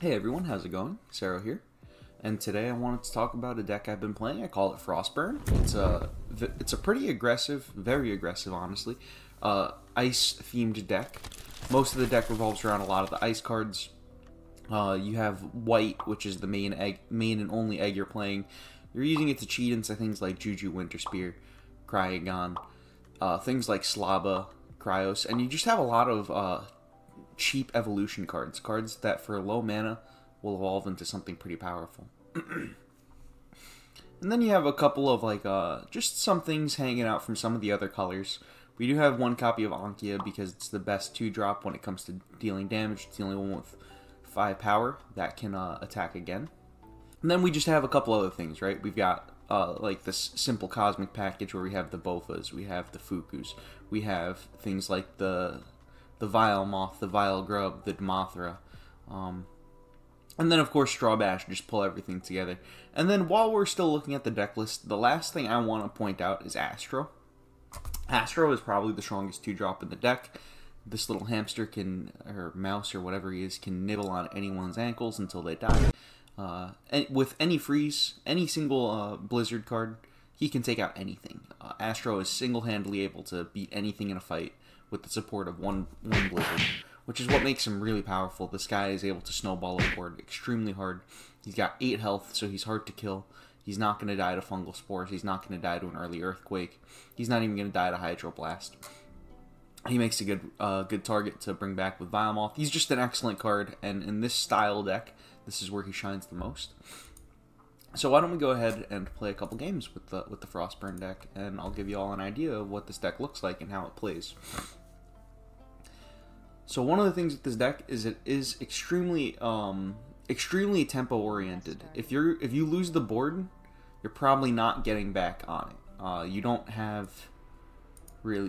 Hey everyone, how's it going? Szerro here, and today I wanted to talk about a deck I've been playing. I call it Frostburn. It's a pretty aggressive, very aggressive, honestly, ice-themed deck. Most of the deck revolves around a lot of the ice cards. You have white, which is the main and only egg you're playing. You're using it to cheat into things like Juju Winterspear, Cryogon, things like Slaba, Cryos, and you just have a lot of cheap evolution cards that for low mana will evolve into something pretty powerful. And then you have a couple of just some things hanging out from some of the other colors. We do have one copy of Ankia because it's the best 2-drop when it comes to dealing damage. It's the only one with 5 power that can attack again. And then we just have a couple other things, right? We've got like this simple cosmic package where we have the Bofas, we have the Fukus, we have things like the Vile Moth, the Vile Grub, the Demothra, and then of course Straw Bash, just pull everything together. And then while we're still looking at the deck list, the last thing I want to point out is Astro. Astro is probably the strongest 2-drop in the deck. This little hamster can, or mouse, or whatever he is, can nibble on anyone's ankles until they die. And with any freeze, any single Blizzard card, he can take out anything. Astro is single-handedly able to beat anything in a fight with the support of one Blizzard, which is what makes him really powerful. This guy is able to snowball a board extremely hard. He's got 8 health, so he's hard to kill. He's not going to die to fungal spores. He's not going to die to an early earthquake. He's not even going to die to hydroblast. He makes a good target to bring back with Vilemoth. He's just an excellent card, and in this style deck, this is where he shines the most. So why don't we go ahead and play a couple games with the Frostburn deck, and I'll give you all an idea of what this deck looks like and how it plays. So one of the things with this deck is it is extremely tempo oriented. If you lose the board, you're probably not getting back on it.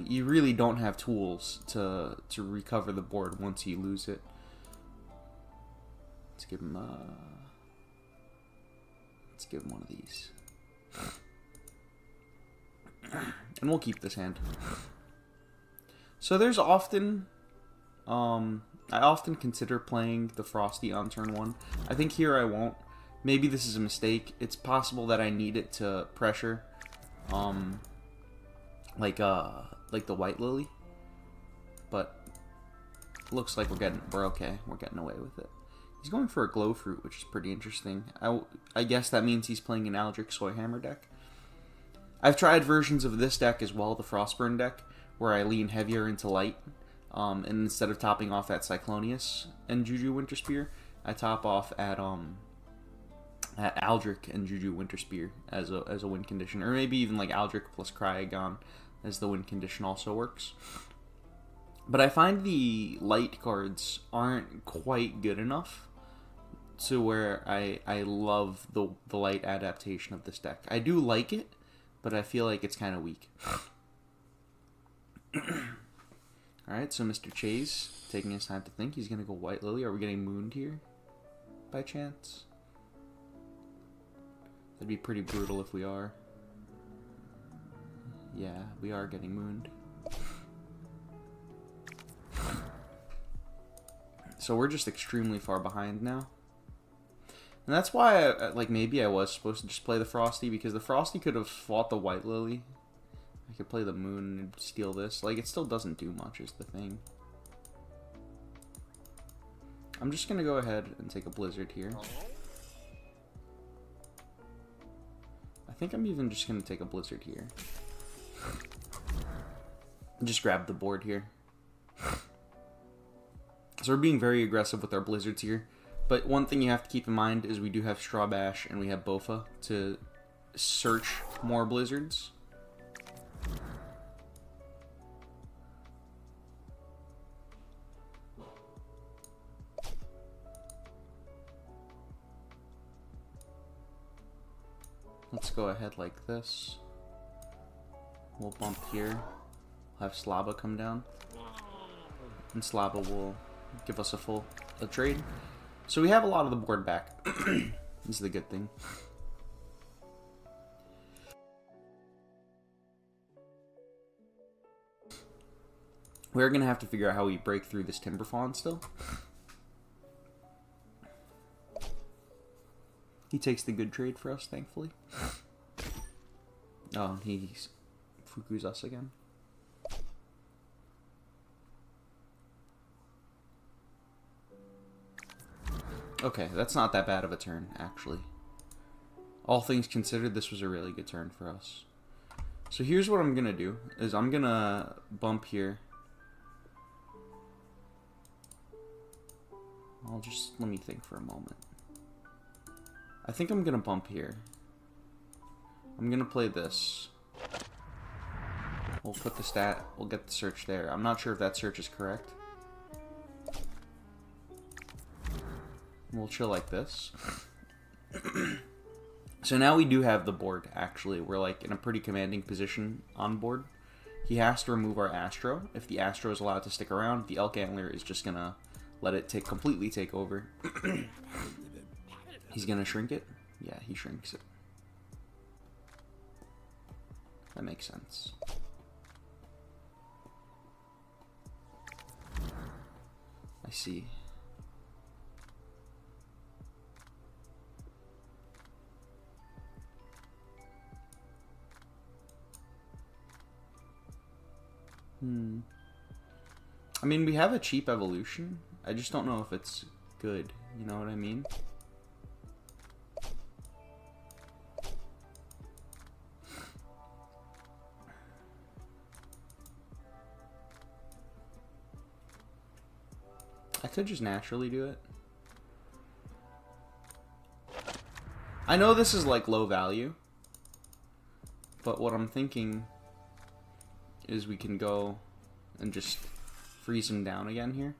You really don't have tools to recover the board once you lose it. Let's give him one of these. And we'll keep this hand. So there's often I often consider playing the Frosty on turn 1. I think here I won't. Maybe this is a mistake. It's possible that I need it to pressure like the White Lily. But looks like we're okay. We're getting away with it. He's going for a Glow Fruit, which is pretty interesting. I guess that means he's playing an Aldrich Soy Hammer deck. I've tried versions of this deck as well, the Frostburn deck, where I lean heavier into light. And instead of topping off at Cyclonius and Juju Winterspear, I top off at Aldrich and Juju Winterspear as a win condition, or maybe even like Aldrich plus Cryogon as the win condition also works. But I find the light cards aren't quite good enough to where I love the light adaptation of this deck. I do like it, but I feel like it's kind of weak. Alright, so Mr. Chase, taking his time to think. He's going to go White Lily. Are we getting mooned here, by chance? That'd be pretty brutal if we are. Yeah, we are getting mooned. So we're just extremely far behind now. And that's why, maybe I was supposed to just play the Frosty, because the Frosty could have fought the White Lily. I could play the Moon and steal this. Like, it still doesn't do much is the thing. I'm just going to go ahead and take a Blizzard here. I think I'm even just going to take a Blizzard here. Just grab the board here. So we're being very aggressive with our Blizzards here. But one thing you have to keep in mind is we do have Straw Bash and we have Bofa to search more Blizzards. Let's go ahead like this. We'll bump here. We'll have Slaba come down. And Slaba will give us a trade. So we have a lot of the board back. This is the good thing. We're going to have to figure out how we break through this Timber Fawn still. He takes the good trade for us, thankfully. Oh, he's Fuku's us again. Okay, that's not that bad of a turn, actually. All things considered, this was a really good turn for us. So here's what I'm gonna do, is I'm gonna bump here. I'll just, let me think for a moment. I think I'm gonna bump here. I'm gonna play this. We'll put the stat, we'll get the search there. I'm not sure if that search is correct. We'll chill like this. So now we do have the board, actually. We're like in a pretty commanding position on board. He has to remove our Astro. If the Astro is allowed to stick around, the Elk Antler is just gonna let it completely take over. He's gonna shrink it? Yeah, he shrinks it. That makes sense. I see. I mean, we have a cheap evolution. I just don't know if it's good. You know what I mean? I could just naturally do it. I know this is like low value, but what I'm thinking is we can go and just freeze him down again here.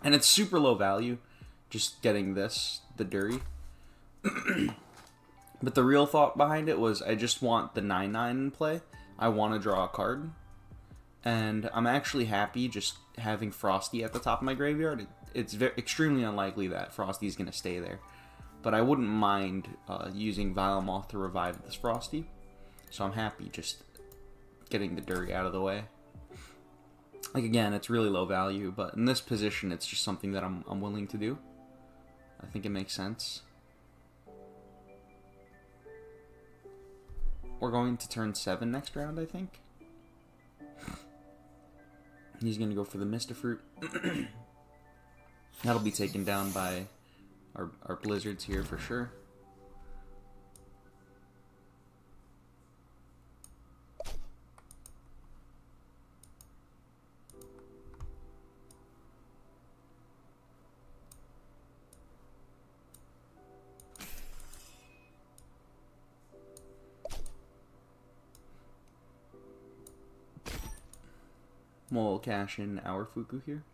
And it's super low value, just getting this, the Dury. But the real thought behind it was I just want the 9/9 in play. I want to draw a card. And I'm actually happy just having Frosty at the top of my graveyard. It's extremely unlikely that Frosty is going to stay there. But I wouldn't mind using Vile Moth to revive this Frosty. So I'm happy just getting the Dury out of the way. Like, again, it's really low value, but in this position, it's just something that I'm willing to do. I think it makes sense. We're going to turn 7 next round, I think. He's going to go for the Mistafruit. That'll be taken down by our Blizzards here for sure. We'll cash in our Fuku here.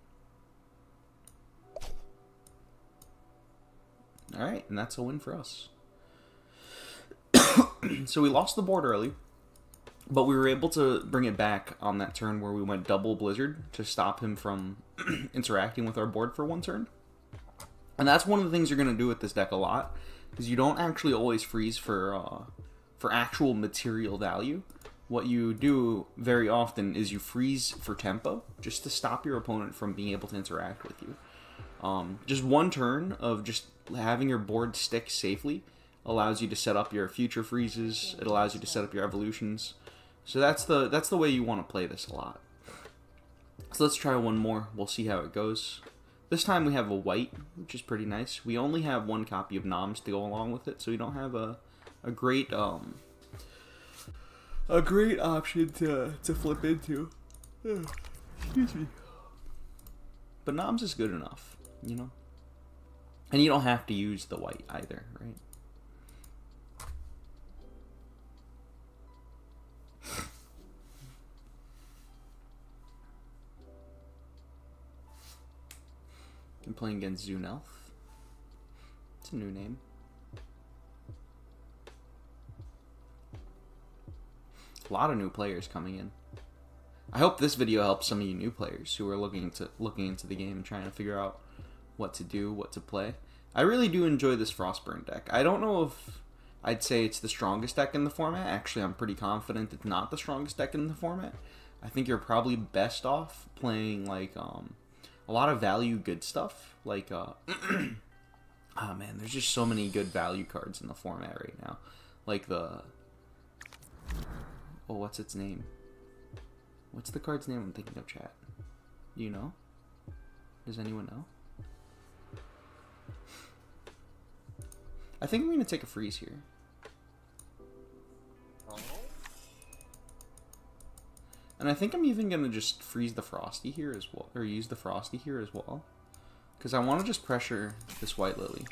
Alright, and that's a win for us. So we lost the board early, but we were able to bring it back on that turn where we went double Blizzard to stop him from interacting with our board for one turn. And that's one of the things you're going to do with this deck a lot, because you don't actually always freeze for actual material value. What you do very often is you freeze for tempo, just to stop your opponent from being able to interact with you. Just one turn of just having your board stick safely allows you to set up your future freezes. It allows you to set up your evolutions. So that's the way you want to play this a lot. So let's try one more. We'll see how it goes. This time we have a white, which is pretty nice. We only have one copy of Noms to go along with it, so we don't have a great option to flip into. Excuse me. But Noms is good enough, you know? And you don't have to use the white either, right? I'm playing against Zunelf. It's a new name. A lot of new players coming in. I hope this video helps some of you new players who are looking into the game and trying to figure out what to do, what to play. I really do enjoy this Frostburn deck. I don't know if I'd say it's the strongest deck in the format. Actually, I'm pretty confident it's not the strongest deck in the format. I think you're probably best off playing like a lot of value good stuff, like Oh man, there's just so many good value cards in the format right now. Like the... Oh, what's its name? What's the card's name I'm thinking of, chat? Do you know? Does anyone know? I think I'm going to take a freeze here. And I think I'm even going to just freeze the Frosty here as well. Or use the Frosty here as well. Because I want to just pressure this White Lily.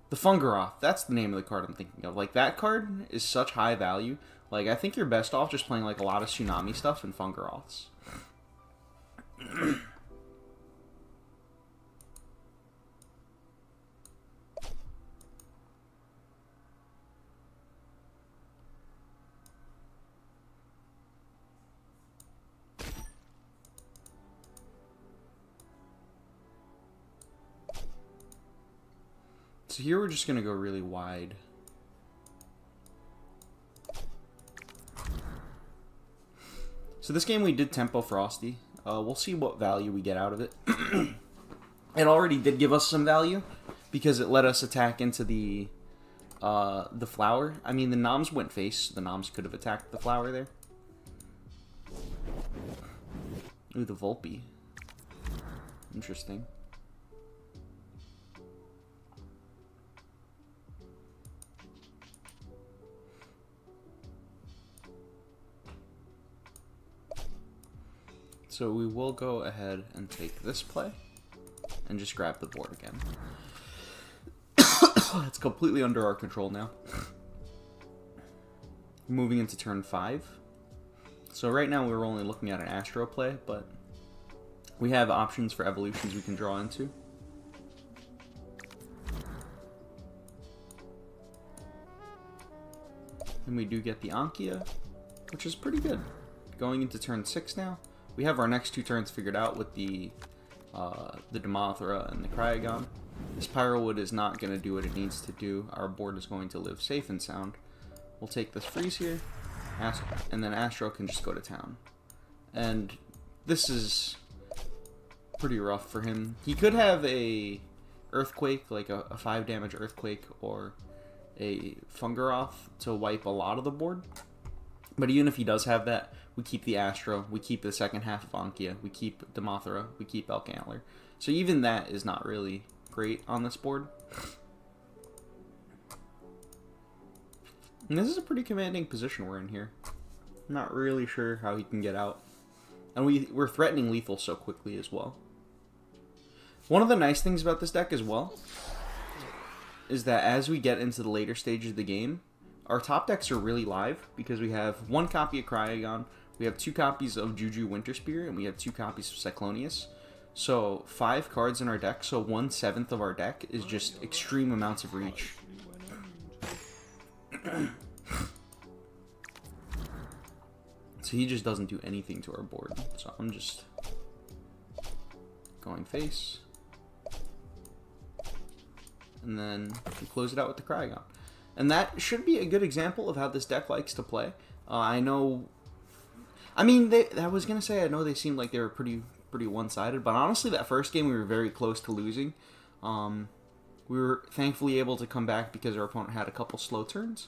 The Fungaroth. That's the name of the card I'm thinking of. Like, that card is such high value. Like, I think you're best off just playing, like, a lot of Tsunami stuff and Fungaroths. So here we're just going to go really wide. So this game we did Tempo Frosty. We'll see what value we get out of it. It already did give us some value because it let us attack into the flower. I mean, the Noms went face. The Noms could have attacked the flower there. Ooh, the Volpe. Interesting. So we will go ahead and take this play and just grab the board again. It's completely under our control now. Moving into turn 5. So right now we're only looking at an Astro play, but we have options for evolutions we can draw into. And we do get the Ankia, which is pretty good. Going into turn 6 now. We have our next 2 turns figured out with the Demothra and the Cryogon. This Pyrowood is not going to do what it needs to do. Our board is going to live safe and sound. We'll take this freeze here, and then Astro can just go to town. And this is pretty rough for him. He could have a Earthquake, like a 5 damage Earthquake, or a Fungaroth to wipe a lot of the board. But even if he does have that, we keep the Astro, we keep the second half of Ankia, we keep Demothra, we keep Elk Antler. So even that is not really great on this board. And this is a pretty commanding position we're in here. I'm not really sure how he can get out. And we're threatening lethal so quickly as well. One of the nice things about this deck as well is that as we get into the later stages of the game, our top decks are really live because we have 1 copy of Cryogon, we have 2 copies of Juju Winter Spear, and we have 2 copies of Cyclonius. So 5 cards in our deck, so 1/7 of our deck is just extreme amounts of reach. So he just doesn't do anything to our board. So I'm just going face. And then we close it out with the Cryogon. And that should be a good example of how this deck likes to play. I know... I mean, I was going to say, I know they seemed like they were pretty one-sided, but honestly, that first game we were very close to losing. We were thankfully able to come back because our opponent had a couple slow turns,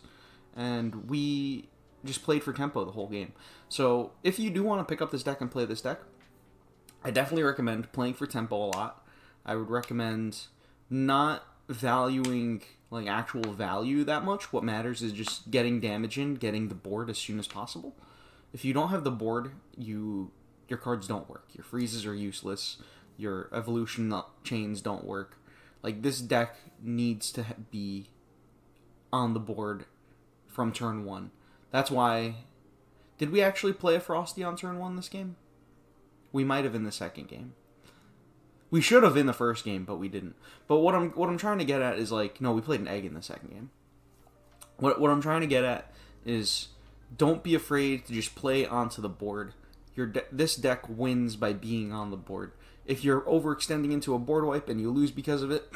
and we just played for tempo the whole game. So if you do want to pick up this deck and play this deck, I definitely recommend playing for tempo a lot. I would recommend not valuing like actual value that much. What matters is just getting damage in, getting the board as soon as possible. If you don't have the board, your cards don't work. Your freezes are useless. Your evolution chains don't work. Like, this deck needs to be on the board from turn 1. That's why... Did we actually play a Frosty on turn 1 this game? We might have in the second game. We should have in the first game, but we didn't. But what I'm trying to get at is, like, no, we played an egg in the second game. What I'm trying to get at is, don't be afraid to just play onto the board. This deck wins by being on the board. If you're overextending into a board wipe and you lose because of it,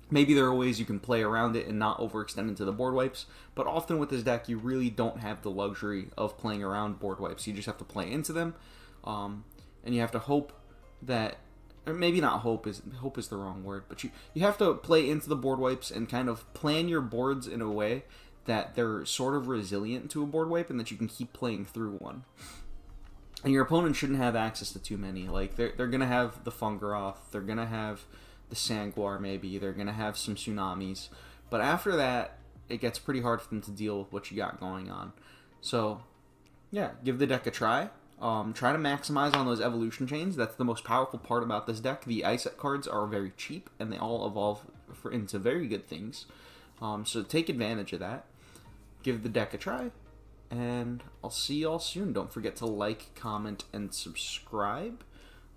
maybe there are ways you can play around it and not overextend into the board wipes. But often with this deck, you really don't have the luxury of playing around board wipes. You just have to play into them, and you have to hope that or maybe not hope is the wrong word, but you have to play into the board wipes and kind of plan your boards in a way that they're sort of resilient to a board wipe and that you can keep playing through one. And your opponent shouldn't have access to too many. Like, they're going to have the Fungaroth, they're going to have the Sangwar maybe, they're going to have some Tsunamis. But after that, it gets pretty hard for them to deal with what you got going on. So, yeah, give the deck a try. Try to maximize on those evolution chains. That's the most powerful part about this deck. The ice cards are very cheap, and they all evolve into very good things. So take advantage of that. Give the deck a try, and I'll see y'all soon. Don't forget to like, comment, and subscribe.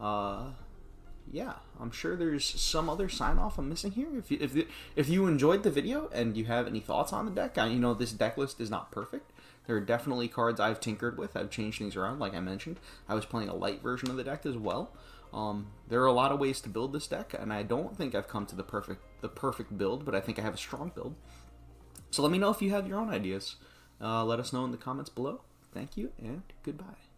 Yeah, I'm sure there's some other sign-off I'm missing here. If you enjoyed the video and you have any thoughts on the deck, you know this deck list is not perfect. There are definitely cards I've tinkered with. I've changed things around, like I mentioned. I was playing a light version of the deck as well. There are a lot of ways to build this deck, and I don't think I've come to the perfect build, but I think I have a strong build. So let me know if you have your own ideas. Let us know in the comments below. Thank you, and goodbye.